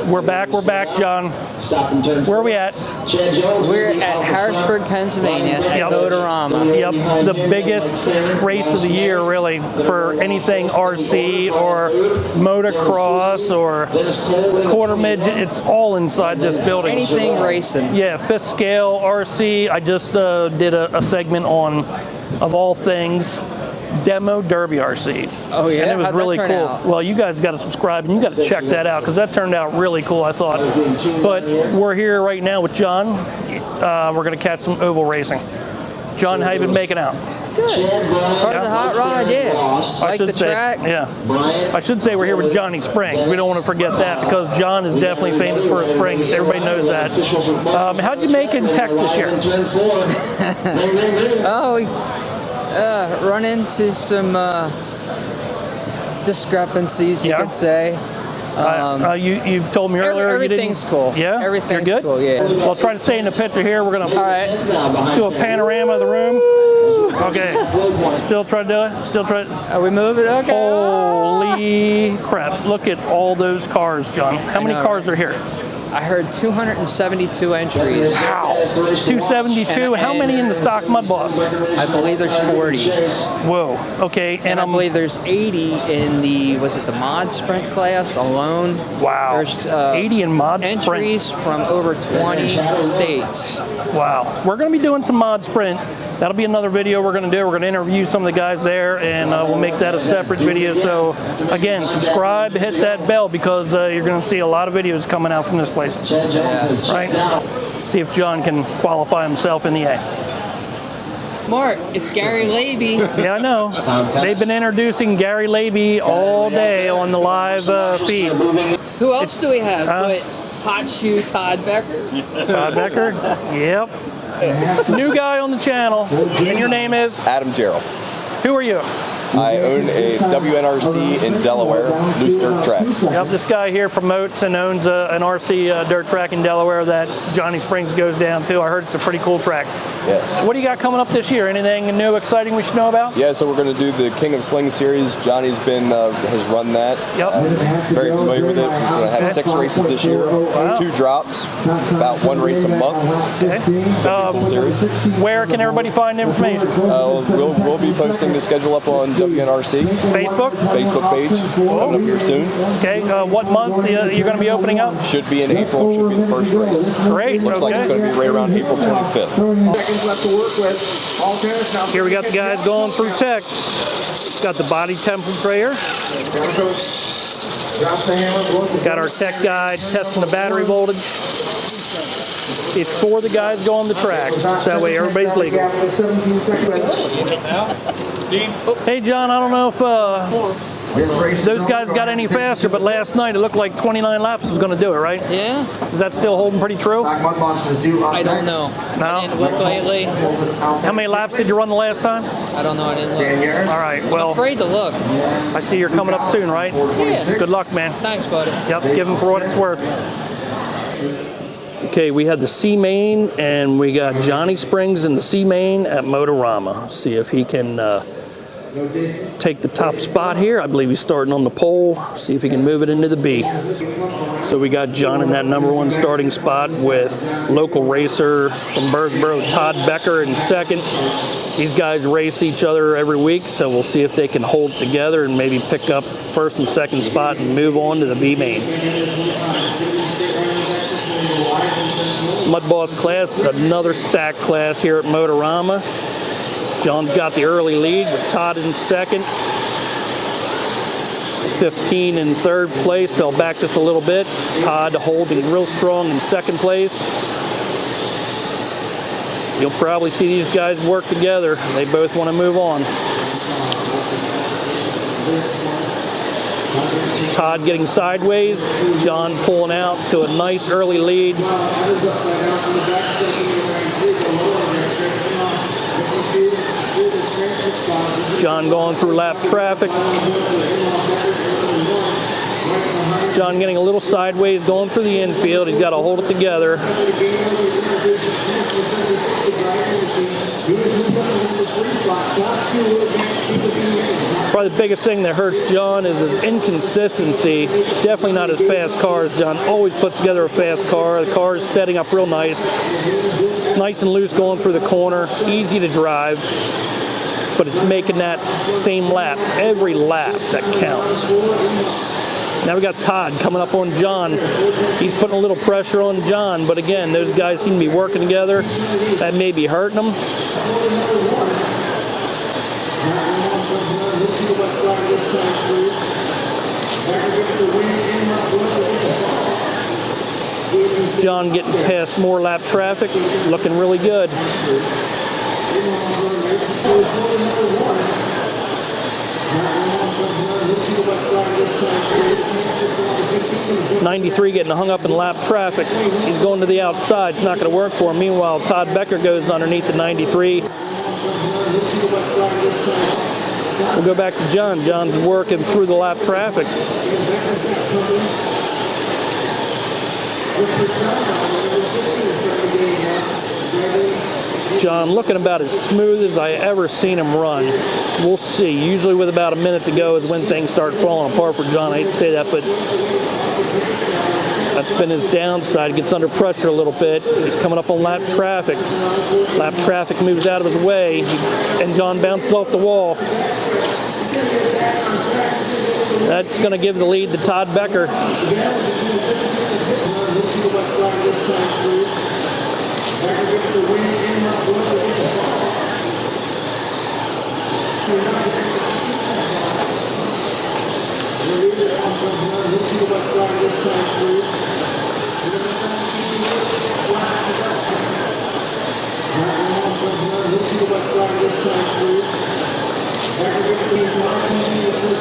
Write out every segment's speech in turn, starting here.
We're back, John. Where are we at? We're at Harrisburg, Pennsylvania at Motorama. Yep, the biggest race of the year, really, for anything RC or motocross or quarter midget. It's all inside this building. Anything racing. Yeah, fifth scale RC. I just did a segment on, of all things, Demo Derby RC. Oh yeah, and it was how'd really that turn cool. out? Well, you guys got to subscribe and you got to check that out because that turned out really cool, I thought. But we're here right now with John. We're going to catch some oval racing. John, how you been making out? Good. Part of the hot rod, yeah. Like the track. Yeah. I should say we're here with Jonny Springs. We don't want to forget that because John is definitely famous for his springs. Everybody knows that. How'd you make in tech this year? Run into some discrepancies, you could say. You told me earlier everything's cool. Yeah? Everything's You're good? cool, yeah. Well, try to stay in the picture here. We're going to do a panorama of the room. Okay. Still try to do it? Still try to... Are we moving? Okay. Holy crap. Look at all those cars, John. How many cars are here? I heard 272 entries. Wow. 272. How many in the stock Mudboss? I believe there's 40. Whoa. Okay. And I believe there's 80 in the, was it the mod sprint class alone? Wow. There's 80 in mod sprint. Entries from over 20 states. Wow. We're going to be doing some mod sprint. That'll be another video we're going to do. We're going to interview some of the guys there, and we'll make that a separate video. So, again, subscribe, hit that bell, because you're going to see a lot of videos coming out from this place. Right? See if John can qualify himself in the A. Mark, it's Gary Labey. Yeah, I know. They've been introducing Gary Labey all day on the live feed. Who else do we have? Hot Shoe Todd Becker. Todd Becker? Yep. New guy on the channel. And your name is? Adam Gerald. Who are you? I own a WNRC in Delaware, loose dirt track. Yep, this guy here promotes and owns an RC dirt track in Delaware that Jonny Springs goes down to. I heard it's a pretty cool track. Yeah. What do you got coming up this year? Anything new, exciting we should know about? Yeah, so we're going to do the King of Sling series. Johnny's been has run that. Yep. Very familiar with it. We're going to have 6 races this year. Wow. 2 drops, about 1 race a month. Okay. Where can everybody find information? We'll be posting the schedule up on WNRC. Facebook page. Coming up here soon. Okay. What month you're going to be opening up? Should be in April. Should be the first race. Great. Looks like it's going to be right around April 25th. Left to work with. Here we got the guys going through tech. Got the body temperature here. Got our tech guy testing the battery voltage. It's for the guys going the track. So that way everybody's legal. Hey John, I don't know if those guys got any faster, but last night it looked like 29 laps was going to do it, right? Yeah. Is that still holding pretty true? I don't know. No? I didn't look lately. How many laps did you run the last time? I don't know. I didn't look. All right, well, I'm afraid to look. I see you're coming up soon, right? Yeah. Good luck, man. Thanks, buddy. Yep, give him for what it's worth. Okay, we had the C main, and we got Jonny Springs in the C main at Motorama. See if he can take the top spot here. I believe he's starting on the pole. See if he can move it into the B. So we got John in that #1 starting spot with local racer from Birdsboro, Todd Becker, in second. These guys race each other every week, so we'll see if they can hold together and maybe pick up first and second spot and move on to the B main. Mudboss class is another stack class here at Motorama. John's got the early lead with Todd in second. 15 in third place, fell back just a little bit. Todd holding real strong in second place. You'll probably see these guys work together. They both want to move on. Todd getting sideways, John pulling out to a nice early lead. John going through lap traffic. John getting a little sideways, going through the infield. He's got to hold it together. Probably the biggest thing that hurts John is his inconsistency. Definitely not as fast cars. John always puts together a fast car. The car is setting up real nice. Nice and loose going through the corner. Easy to drive. But it's making that same lap. Every lap that counts. Now we got Todd coming up on John. He's putting a little pressure on John, but again, those guys seem to be working together. That may be hurting them. John getting past more lap traffic, looking really good. 93 getting hung up in lap traffic. He's going to the outside. It's not going to work for him. Meanwhile, Todd Becker goes underneath the 93. We'll go back to John. John's working through the lap traffic. John looking about as smooth as I ever seen him run. We'll see. Usually with about a minute to go is when things start falling apart for John. I hate to say that, but that's been his downside. He gets under pressure a little bit. He's coming up on lap traffic. Lap traffic moves out of his way, and John bounces off the wall. That's going to give the lead to Todd Becker.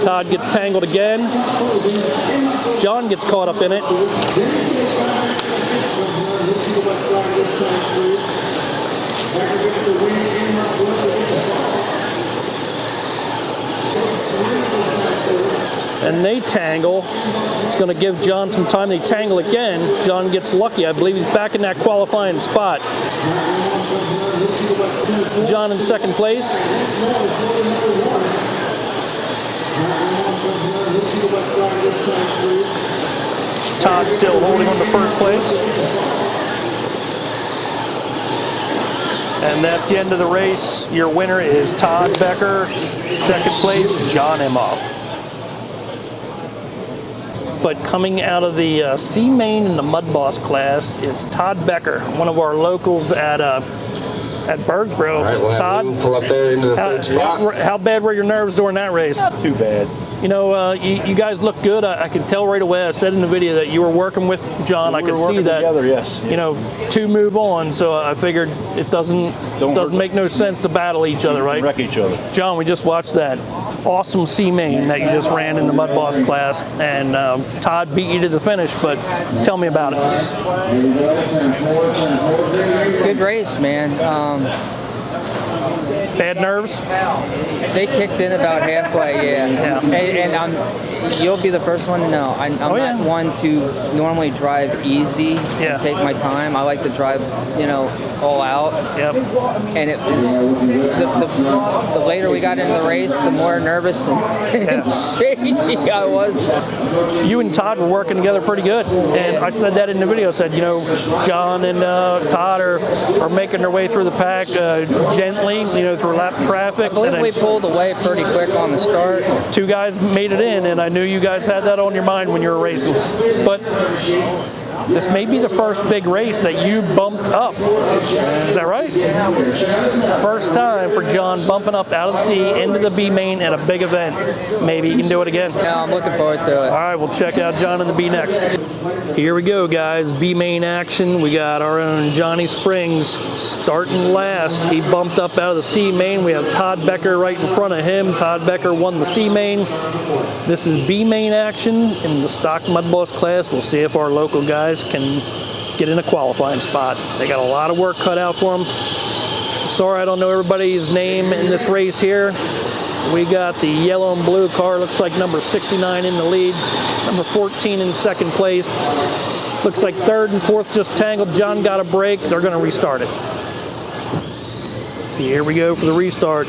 Todd gets tangled again. John gets caught up in it. And they tangle. It's going to give John some time. They tangle again. John gets lucky. I believe he's back in that qualifying spot. John in second place. Todd still holding on to first place. And that's the end of the race. Your winner is Todd Becker. Second place, John Imhoff. But coming out of the C main in the Mudboss class is Todd Becker, one of our locals at Birdsboro. All right, we'll Todd, pull up there into the third spot. How bad were your nerves during that race? Too bad. You know, you guys look good. I can tell right away. I said in the video that you were working with John. I could see that. Together, yes. You know, to move on. So I figured it doesn't make no sense to battle each other, right? Wreck each other. John, we just watched that awesome C main that you just ran in the Mudboss class, and Todd beat you to the finish. But tell me about it. Good race, man. Bad nerves? They kicked in about halfway, yeah. And you'll be the first one to know. I'm not one to normally drive easy and take my time. I like to drive, all out. Yep. And it was the later we got into the race, the more nervous and shaky I was. You and Todd were working together pretty good, and I said that in the video. I said, John and Todd are making their way through the pack gently, through lap traffic. I believe we pulled away pretty quick on the start. Two guys made it in, and I knew you guys had that on your mind when you were racing. But this may be the first big race that you bumped up. Is that right? First time for John bumping up out of the C into the B main at a big event. Maybe he can do it again. Yeah, I'm looking forward to it. All right, we'll check out John in the B next. Here we go, guys. B main action. We got our own Jonny Springs starting last. He bumped up out of the C main. We have Todd Becker right in front of him. Todd Becker won the C main. This is B main action in the stock Mudboss class. We'll see if our local guys can get in a qualifying spot. They got a lot of work cut out for them. Sorry I don't know everybody's name in this race here. We got the yellow and blue car. Looks like number 69 in the lead. Number 14 in second place. Looks like third and fourth just tangled. John got a break. They're going to restart it. Here we go for the restart.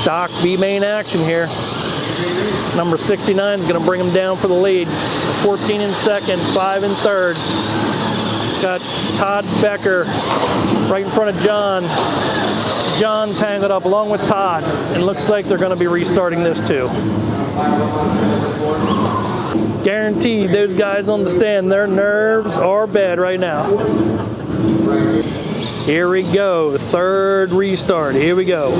Stock B main action here. Number 69 is going to bring him down for the lead. 14 in second, 5 in third. Got Todd Becker right in front of John. John tangled up along with Todd, and looks like they're going to be restarting this too. Guaranteed those guys on the stand, their nerves are bad right now. Here we go, third restart. Here we go.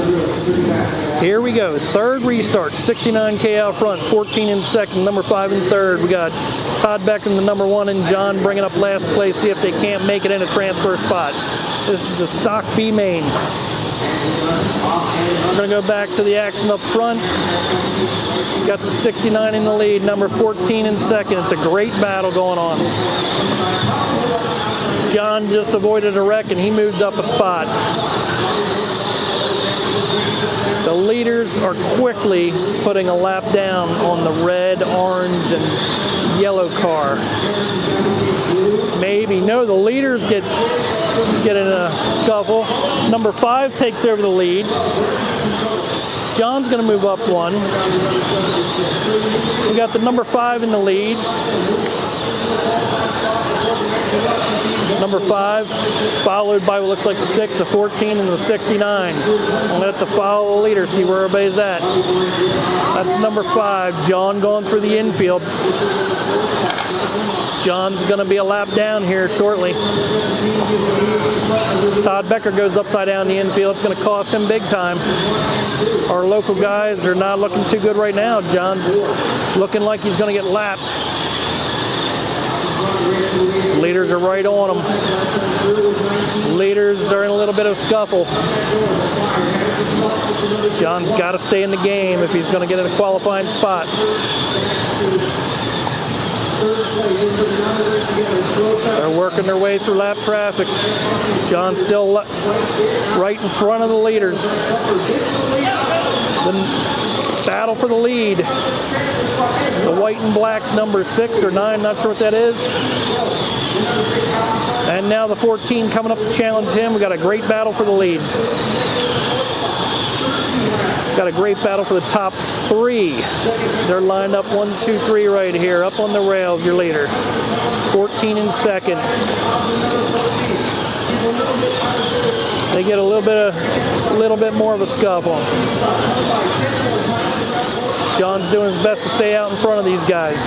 Here we go, third restart. 69K out front, 14 in second, number 5 in third. We got Todd Becker in the number 1 and John bringing up last place, see if they can't make it in a transfer spot. This is the stock B main. We're going to go back to the action up front. Got the 69 in the lead, number 14 in second. It's a great battle going on. John just avoided a wreck and he moved up a spot. The leaders are quickly putting a lap down on the red, orange, and yellow car. Maybe. No, the leaders get in a scuffle. Number 5 takes over the lead. John's going to move up one. We got the number 5 in the lead. Number 5, followed by what looks like the 6, the 14, and the 69. I'll let the follow the leader, see where everybody's at. That's number 5, John going through the infield. John's going to be a lap down here shortly. Todd Becker goes upside down the infield. It's going to cost him big time. Our local guys are not looking too good right now. John's looking like he's going to get lapped. Leaders are right on him. Leaders are in a little bit of scuffle. John's got to stay in the game if he's going to get in a qualifying spot. They're working their way through lap traffic. John's still right in front of the leaders. The battle for the lead. The white and black number 6 or 9, not sure what that is. And now the 14 coming up to challenge him. We got a great battle for the lead. Got a great battle for the top 3. They're lined up 1, 2, 3 right here, up on the rails, your leader. 14 in second. They get a little bit more of a scuffle. John's doing his best to stay out in front of these guys.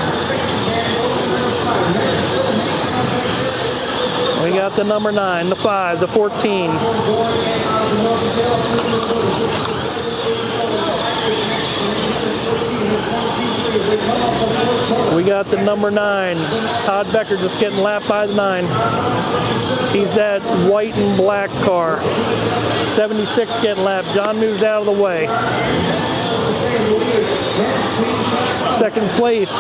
We got the number 9, the 5, the 14. We got the number 9. Todd Becker just getting lapped by the 9. He's that white and black car. 76 getting lapped. John moves out of the way. Second place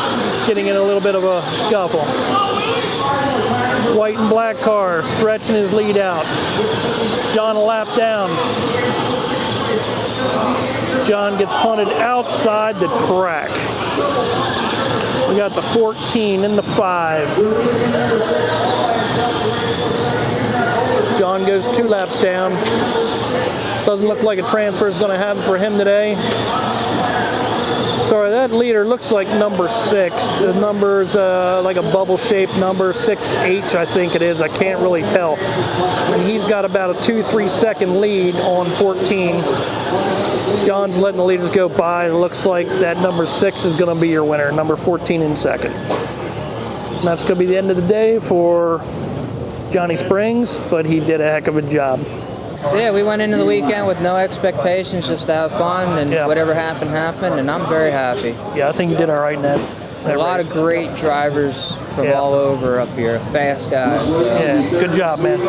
getting in a little bit of a scuffle. White and black car stretching his lead out. John a lap down. John gets punted outside the track. We got the 14 and the 5. John goes 2 laps down. Doesn't look like a transfer is going to happen for him today. Sorry, that leader looks like number 6. The number's like a bubble-shaped number, 6H I think it is. I can't really tell. And he's got about a 2-3 second lead on 14. John's letting the leaders go by. It looks like that number 6 is going to be your winner, number 14 in second. And that's going to be the end of the day for Jonny Springs, but he did a heck of a job. Yeah, we went into the weekend with no expectations, just to have fun, and whatever happened, happened, and I'm very happy. Yeah, I think you did all right in that. A lot of great drivers from all over up here, fast guys. So. Yeah, good job, man.